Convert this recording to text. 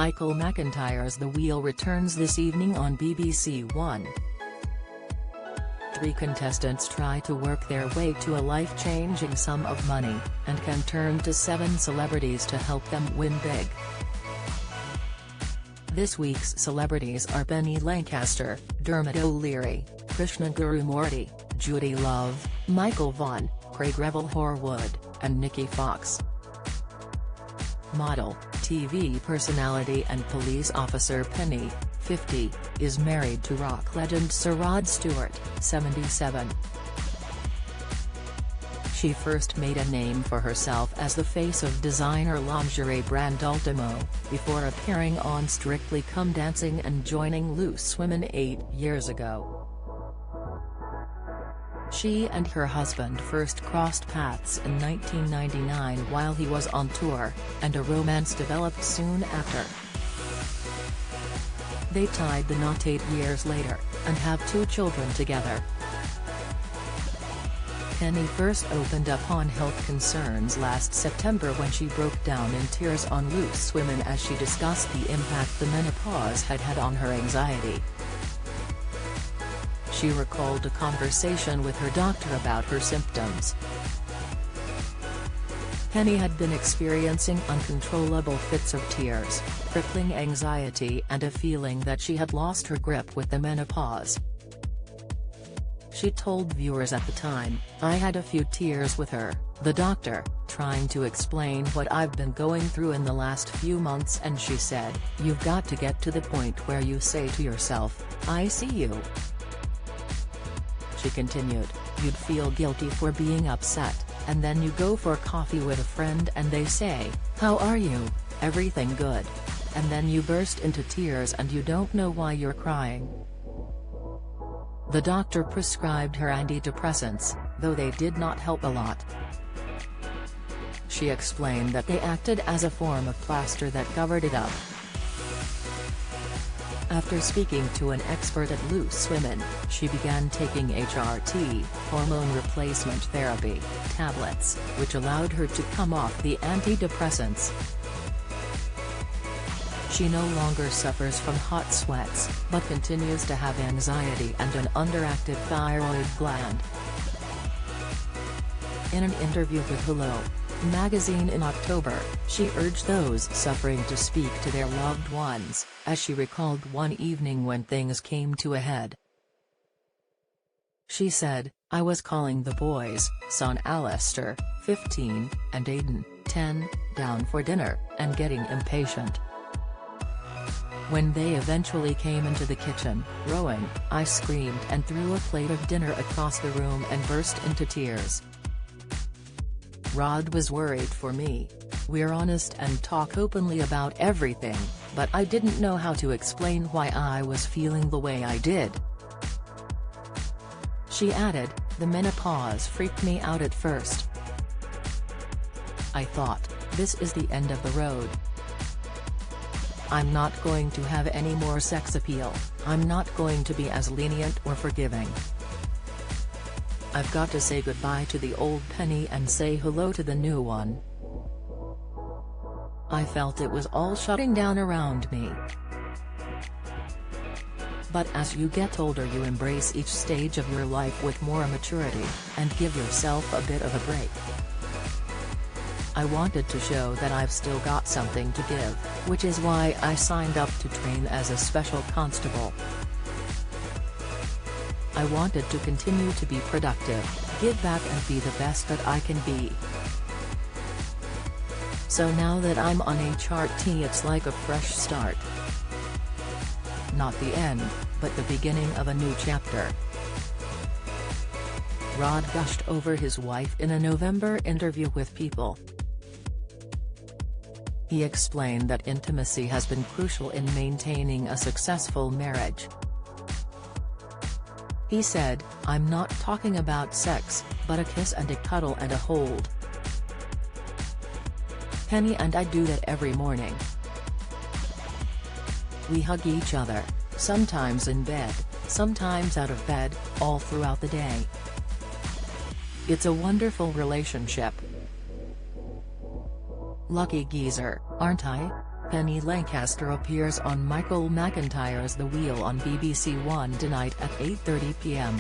Michael McIntyre's The Wheel returns this evening on BBC One. 3 contestants try to work their way to a life-changing sum of money, and can turn to 7 celebrities to help them win big. This week's celebrities are Penny Lancaster, Dermot O'Leary, Krishna Gurumurthy, Judy Love, Michael Vaughan, Craig Revel Horwood, and Nikki Fox. Model, TV personality and police officer Penny, 50, is married to rock legend Sir Rod Stewart, 77. She first made a name for herself as the face of designer lingerie brand Ultimo, before appearing on Strictly Come Dancing and joining Loose Women 8 years ago. She and her husband first crossed paths in 1999 while he was on tour, and a romance developed soon after. They tied the knot 8 years later, and have 2 children together. Penny first opened up on health concerns last September when she broke down in tears on Loose Women as she discussed the impact the menopause had had on her anxiety. She recalled a conversation with her doctor about her symptoms. Penny had been experiencing uncontrollable fits of tears, crippling anxiety and a feeling that she had lost her grip with the menopause. She told viewers at the time, "I had a few tears with her, the doctor, trying to explain what I've been going through in the last few months, and she said, 'You've got to get to the point where you say to yourself, I see you.'" She continued, "You'd feel guilty for being upset, and then you go for coffee with a friend and they say, 'How are you, everything good?' And then you burst into tears and you don't know why you're crying." The doctor prescribed her antidepressants, though they did not help a lot. She explained that they acted as a form of plaster that covered it up. After speaking to an expert at Loose Women, she began taking HRT, hormone replacement therapy, tablets, which allowed her to come off the antidepressants. She no longer suffers from hot sweats, but continues to have anxiety and an underactive thyroid gland. In an interview with Hello! Magazine in October, she urged those suffering to speak to their loved ones, as she recalled one evening when things came to a head. She said, "I was calling the boys, son Alistair, 15, and Aidan, 10, down for dinner, and getting impatient. When they eventually came into the kitchen, rowing, I screamed and threw a plate of dinner across the room and burst into tears. Rod was worried for me. We're honest and talk openly about everything, but I didn't know how to explain why I was feeling the way I did." She added, "The menopause freaked me out at first. I thought, this is the end of the road. I'm not going to have any more sex appeal, I'm not going to be as lenient or forgiving. I've got to say goodbye to the old Penny and say hello to the new one. I felt it was all shutting down around me. But as you get older you embrace each stage of your life with more maturity, and give yourself a bit of a break. I wanted to show that I've still got something to give, which is why I signed up to train as a special constable. I wanted to continue to be productive, give back and be the best that I can be. So now that I'm on HRT it's like a fresh start. Not the end, but the beginning of a new chapter." Rod gushed over his wife in a November interview with People. He explained that intimacy has been crucial in maintaining a successful marriage. He said, "I'm not talking about sex, but a kiss and a cuddle and a hold. Penny and I do that every morning. We hug each other, sometimes in bed, sometimes out of bed, all throughout the day. It's a wonderful relationship. Lucky geezer, aren't I?" Penny Lancaster appears on Michael McIntyre's The Wheel on BBC One tonight at 8:30 p.m.